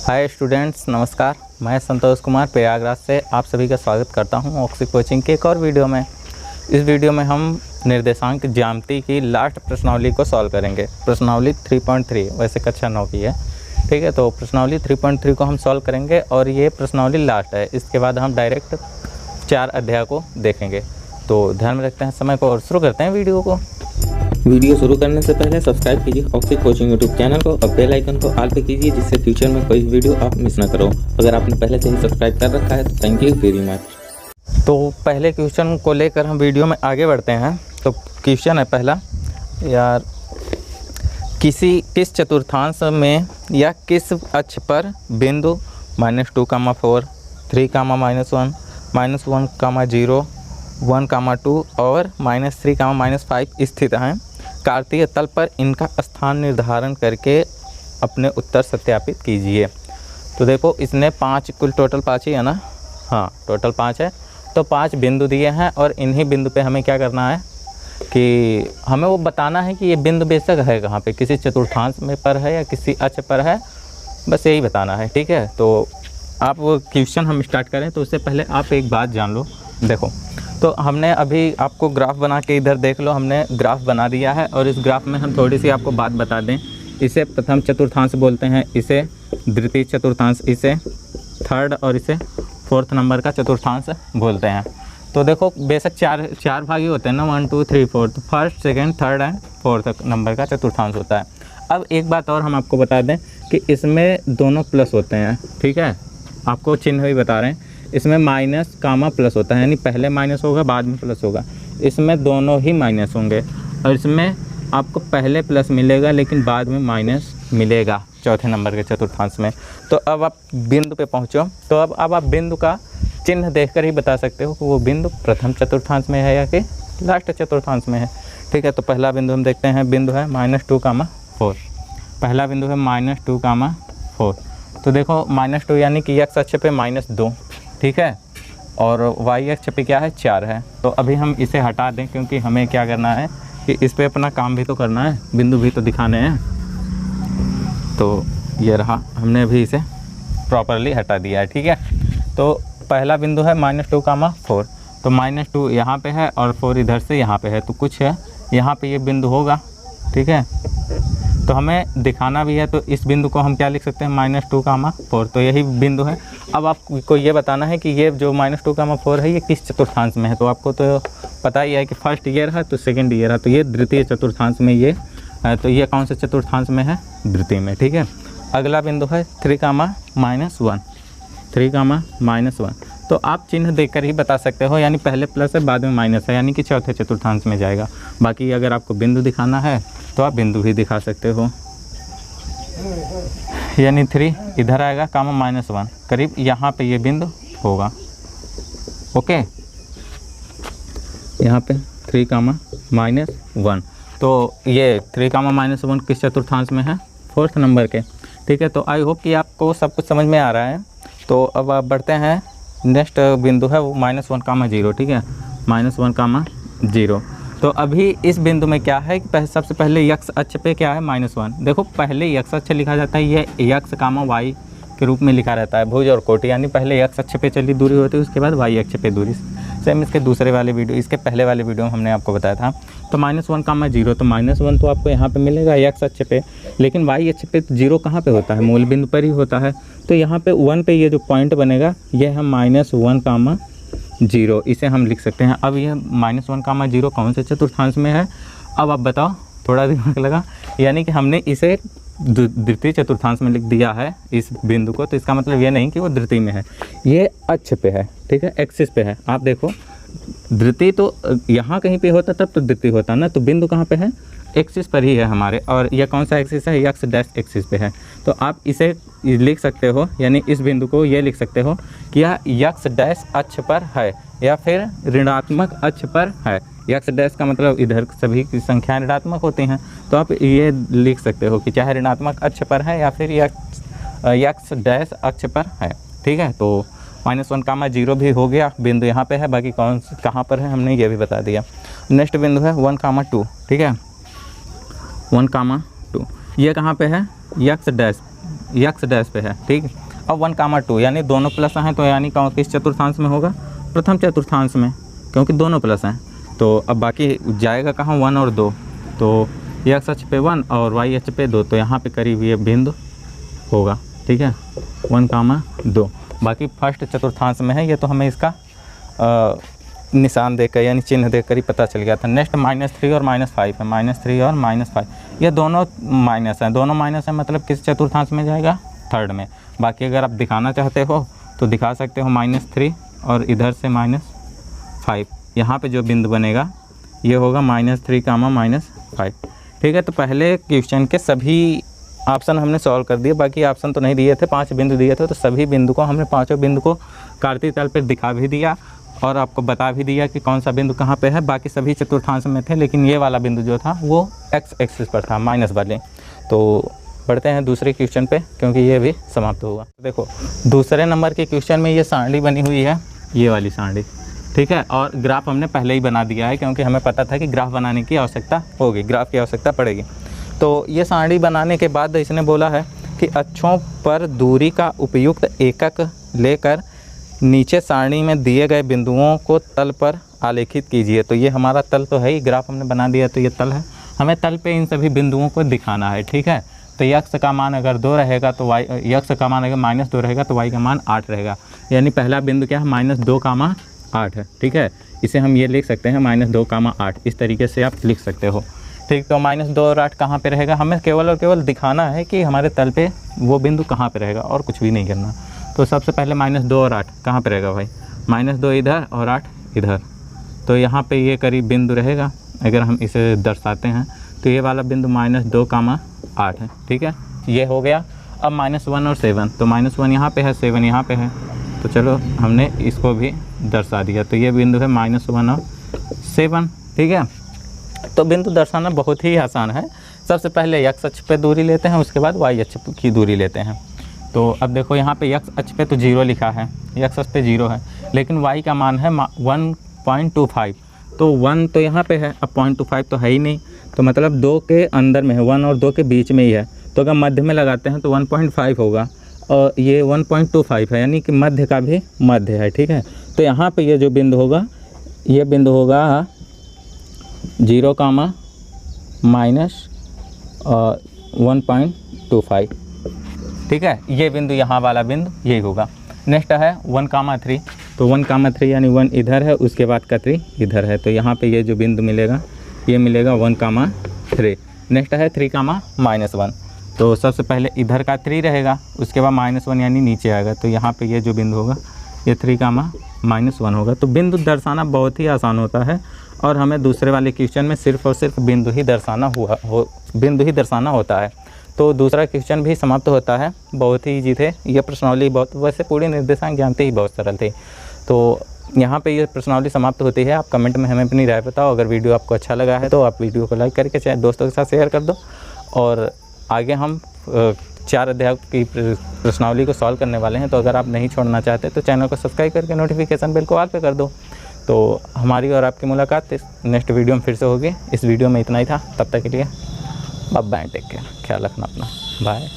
Hi students, नमस्कार। मैं संतोष कुमार प्रयागराज से आप सभी का स्वागत करता हूं ऑक्सी कोचिंग के एक और वीडियो में। इस वीडियो में हम निर्देशांक ज्यामिति की लास्ट प्रश्नावली को सॉल्व करेंगे। प्रश्नावली 3.3 वैसे कक्षा 9 की है, ठीक है। तो प्रश्नावली 3.3 को हम सॉल्व करेंगे और ये प्रश्नावली लास्ट है। इसके बाद हम डायरेक्ट 4 अध्याय को देखेंगे। तो ध्यान में रखते हैं समय को और शुरू करते हैं वीडियो को। वीडियो शुरू करने से पहले सब्सक्राइब कीजिए ऑक्सी कोचिंग यूट्यूब चैनल को और बेल आइकन को ऑल पे कीजिए, जिससे फ्यूचर में कोई वीडियो आप मिस ना करो। अगर आपने पहले से ही सब्सक्राइब कर रखा है तो थैंक यू वेरी मच। तो पहले क्वेश्चन को लेकर हम वीडियो में आगे बढ़ते हैं। तो क्वेश्चन है पहला, यार किस चतुर्थांश में या किस अक्ष पर बिंदु -2, 4, 3, -1, -1, 0, 1, 2 और -3, -5 स्थित हैं। कार्तीय तल पर इनका स्थान निर्धारण करके अपने उत्तर सत्यापित कीजिए। तो देखो, इसने 5 कुल टोटल 5 ही है ना। हाँ, टोटल 5 है। तो 5 बिंदु दिए हैं और इन्हीं बिंदु पे हमें क्या करना है कि हमें वो बताना है कि ये बिंदु बेशक है कहाँ पे, किसी चतुर्थांश में पर है या किसी अक्ष पर है, बस यही बताना है, ठीक है। तो आप वो क्वेश्चन हम स्टार्ट करें तो उससे पहले आप एक बात जान लो। देखो, तो हमने अभी आपको ग्राफ बना के इधर देख लो, हमने ग्राफ बना दिया है और इस ग्राफ में हम थोड़ी सी आपको बात बता दें। इसे प्रथम चतुर्थांश बोलते हैं, इसे द्वितीय चतुर्थांश, इसे थर्ड और इसे फोर्थ नंबर का चतुर्थांश बोलते हैं। तो देखो, बेशक चार भाग ही होते हैं ना, 1, 2, 3, 4। तो first, second, third and fourth number का चतुर्थांश होता है। अब एक बात और हम आपको बता दें कि इसमें दोनों प्लस होते हैं, ठीक है। आपको चिन्ह भी बता रहे हैं, इसमें माइनस कामा प्लस होता है, यानी पहले माइनस होगा बाद में प्लस होगा। इसमें दोनों ही माइनस होंगे और इसमें आपको पहले प्लस मिलेगा लेकिन बाद में माइनस मिलेगा चौथे नंबर के चतुर्थांश में। तो अब आप बिंदु पे पहुँचो, तो अब आप बिंदु का चिन्ह देखकर ही बता सकते हो कि वो बिंदु प्रथम चतुर्थांश में है या कि लास्ट चतुर्थांश में है, ठीक है। तो पहला बिंदु हम देखते हैं, बिंदु है -2, 4। पहला बिंदु है -2, 4। तो देखो, -2 यानी कि x अक्ष पे -2, ठीक है, और y अक्ष पे क्या है, 4 है। तो अभी हम इसे हटा दें क्योंकि हमें क्या करना है कि इस पे अपना काम भी तो करना है, बिंदु भी तो दिखाने हैं। तो ये रहा, हमने अभी इसे प्रॉपरली हटा दिया है, ठीक है। तो पहला बिंदु है -2, 4। तो -2 यहाँ पे है और 4 इधर से यहाँ पे है, तो कुछ है यहाँ पे ये बिंदु होगा, ठीक है। तो हमें दिखाना भी है, तो इस बिंदु को हम क्या लिख सकते हैं, -2, 4। तो यही बिंदु है। अब आपको ये बताना है कि ये जो -2, 4 है ये किस चतुर्थांश में है। तो आपको तो पता ही है कि फर्स्ट ईयर है तो सेकंड ईयर है, तो ये द्वितीय चतुर्थांश में ये है। तो ये कौन से चतुर्थांश में है, द्वितीय में, ठीक है। अगला बिंदु है 3, -1, 3, -1। तो आप चिन्ह देखकर ही बता सकते हो, यानी पहले प्लस है बाद में माइनस है, यानी कि चौथे चतुर्थांश में जाएगा। बाकी अगर आपको बिंदु दिखाना है तो आप बिंदु भी दिखा सकते हो, यानी 3 इधर आएगा, -1 करीब यहाँ पे ये बिंदु होगा, ओके। यहाँ पे 3, -1। तो ये 3, -1 किस चतुर्थांश में है, फोर्थ नंबर के, ठीक है। तो आई होप कि आपको सब कुछ समझ में आ रहा है। तो अब आप बढ़ते हैं, नेक्स्ट बिंदु है वो -1, 0, ठीक है, -1, 0। तो अभी इस बिंदु में क्या है कि सबसे पहले x अक्ष पे क्या है, -1। देखो, पहले x अक्ष लिखा जाता है, ये x, y के रूप में लिखा रहता है, भुज और कोटि, यानी पहले x अक्ष पे चली दूरी होती है, उसके बाद y अक्ष पे दूरी। सेम इसके दूसरे वाले वीडियो, इसके पहले वाले वीडियो में हमने आपको बताया था। तो -1, 0, तो -1 तो आपको यहाँ पे मिलेगा x अक्ष पे, लेकिन y अक्ष पे 0 कहाँ पे होता है, मूल बिंदु पर ही होता है। तो यहाँ पे 1 पे ये जो पॉइंट बनेगा ये है -1, 0, इसे हम लिख सकते हैं। अब ये -1, 0 कौन से चतुर्थांश में है, अब आप बताओ, थोड़ा दिमाग लगा। यानी कि हमने इसे द्वितीय चतुर्थांश में लिख दिया है इस बिंदु को, तो इसका मतलब ये नहीं कि वो द्वितीय में है, ये अक्ष पे है, ठीक है, एक्सिस पे है। आप देखो, द्वितीय तो यहाँ कहीं पे होता तब तो द्वितीय होता ना, तो बिंदु कहाँ पे है, एक्सिस पर ही है हमारे। और यह कौन सा एक्सिस है, एक्स डैश एक्सिस पे है। तो आप इसे लिख सकते हो, यानी इस बिंदु को ये लिख सकते हो कि यह एक्स डैश अक्ष पर है या फिर ऋणात्मक अक्ष पर है। एक्स डैश का मतलब इधर सभी की संख्याएं ऋणात्मक होती हैं, तो आप ये लिख सकते हो कि चाहे ऋणात्मक अक्ष पर है या फिर एक्स डैश अक्ष पर है, ठीक है। तो -1, 0 भी हो गया, बिंदु यहाँ पे है, बाकी कौन कहाँ पर है हमने ये भी बता दिया। नेक्स्ट बिंदु है 1, 2, ठीक है, 1, 2 ये कहाँ पे है, एक्स डैश यक्स डैश पे है, ठीक। अब 1, 2 यानी दोनों प्लस हैं, तो यानी किस चतुर्थांश में होगा, प्रथम चतुर्थांश में, क्योंकि दोनों प्लस हैं। तो अब बाकी जाएगा कहाँ, 1 और 2, तो एक्स अक्ष पे 1 और वाई अक्ष पे 2, तो यहाँ पे करीब ये बिंदु होगा, ठीक है, 1, 2। बाकी फर्स्ट चतुर्थांश में है ये, तो हमें इसका निशान देकर यानी चिन्ह देकर ही पता चल गया था। नेक्स्ट -3 और -5 है, -3 और -5 ये दोनों माइनस हैं, दोनों माइनस हैं, मतलब किस चतुर्थांश में जाएगा, थर्ड में। बाकी अगर आप दिखाना चाहते हो तो दिखा सकते हो -3 और इधर से -5, यहाँ पे जो बिंदु बनेगा ये होगा -3, -5, ठीक है। तो पहले क्वेश्चन के सभी ऑप्शन हमने सॉल्व कर दिए, बाकी ऑप्शन तो नहीं दिए थे, 5 बिंदु दिए थे, तो सभी बिंदु को हमने पाँचों बिंदु को कार्तीय तल पर दिखा भी दिया और आपको बता भी दिया कि कौन सा बिंदु कहाँ पे है। बाकी सभी चतुर्थांश में थे, लेकिन ये वाला बिंदु जो था वो एक्स एक्सिस पर था, माइनस वाले। तो बढ़ते हैं दूसरे क्वेश्चन पे, क्योंकि ये भी समाप्त होगा। देखो दूसरे नंबर के क्वेश्चन में ये सारणी बनी हुई है, ये वाली सारणी, ठीक है, और ग्राफ हमने पहले ही बना दिया है, क्योंकि हमें पता था कि ग्राफ बनाने की आवश्यकता होगी, ग्राफ की आवश्यकता पड़ेगी। तो ये सारणी बनाने के बाद इसने बोला है कि अक्षों पर दूरी का उपयुक्त एकक लेकर नीचे सारणी में दिए गए बिंदुओं को तल पर आलेखित कीजिए। तो ये हमारा तल तो है ही, ग्राफ हमने बना दिया, तो ये तल है, हमें तल पे इन सभी बिंदुओं को दिखाना है, ठीक है। तो यक्स का मान अगर 2 रहेगा तो वाई, यक्स का मान अगर -2 रहेगा तो वाई का मान 8 रहेगा, यानी पहला बिंदु क्या है, -2, 8 है, ठीक है। इसे हम ये लिख सकते हैं -2, 8, इस तरीके से आप लिख सकते हो, ठीक। तो -2 और 8 कहाँ पे रहेगा, हमें केवल और केवल दिखाना है कि हमारे तल पे वो बिंदु कहाँ पे रहेगा, और कुछ भी नहीं करना। तो सबसे पहले -2 और 8 कहाँ पे रहेगा भाई, -2 इधर और 8 इधर, तो यहाँ पे ये करीब बिंदु रहेगा। अगर हम इसे दर्शाते हैं तो ये वाला बिंदु -2, 8 है, ठीक है, ये हो गया। अब -1 और 7, तो -1 यहाँ पे है, 7 यहाँ पे है, तो चलो हमने इसको भी दर्शा दिया। तो ये बिंदु है -1 और 7, ठीक है। तो बिंदु दर्शाना बहुत ही आसान है। सबसे पहले एक्स अक्ष पे दूरी लेते हैं, उसके बाद वाई अक्ष की दूरी लेते हैं। तो अब देखो यहाँ पे एक्स अक्ष पे तो 0 लिखा है, एक्स अक्ष पे 0 है, लेकिन वाई का मान है 1.25, तो 1 तो यहाँ पे है, अब 0.25 तो है ही नहीं, तो मतलब 2 के अंदर में है, 1 और 2 के बीच में ही है। तो अगर मध्य में लगाते हैं तो 1.5 होगा, और ये 1.25 है, यानी कि मध्य का भी मध्य है, ठीक है। तो यहाँ पे ये जो बिंदु होगा, ये बिंदु होगा 0, -1.25, ठीक है। ये बिंदु यहाँ वाला बिंदु यही होगा। नेक्स्ट है 1, 3, तो 1, 3 यानी 1 इधर है, उसके बाद का 3 इधर है, तो यहाँ पे ये जो बिंदु मिलेगा ये मिलेगा 1, 3। नेक्स्ट है 3, -1, तो सबसे पहले इधर का 3 रहेगा, उसके बाद -1 यानी नीचे आएगा, तो यहाँ पे ये जो बिंदु होगा ये 3, -1 होगा। तो बिंदु दर्शाना बहुत ही आसान होता है, और हमें दूसरे वाले क्वेश्चन में सिर्फ और सिर्फ बिंदु ही दर्शाना होता है। तो दूसरा क्वेश्चन भी समाप्त होता है, बहुत ही ईजी थे ये प्रश्नावली, बहुत, वैसे पूरी निर्देशांक जानते ही बहुत सरल थे। तो यहाँ पे ये प्रश्नावली समाप्त होती है। आप कमेंट में हमें अपनी राय बताओ। अगर वीडियो आपको अच्छा लगा है तो आप वीडियो को लाइक करके चाहे दोस्तों के साथ शेयर कर दो, और आगे हम 4 अध्याय की प्रश्नावली को सॉल्व करने वाले हैं। तो अगर आप नहीं छोड़ना चाहते तो चैनल को सब्सक्राइब करके नोटिफिकेशन बेल को ऑल पे कर दो। तो हमारी और आपकी मुलाकात नेक्स्ट वीडियो में फिर से होगी। इस वीडियो में इतना ही था, तब तक के लिए बाय, टेक केयर, ख्याल रखना अपना, बाय।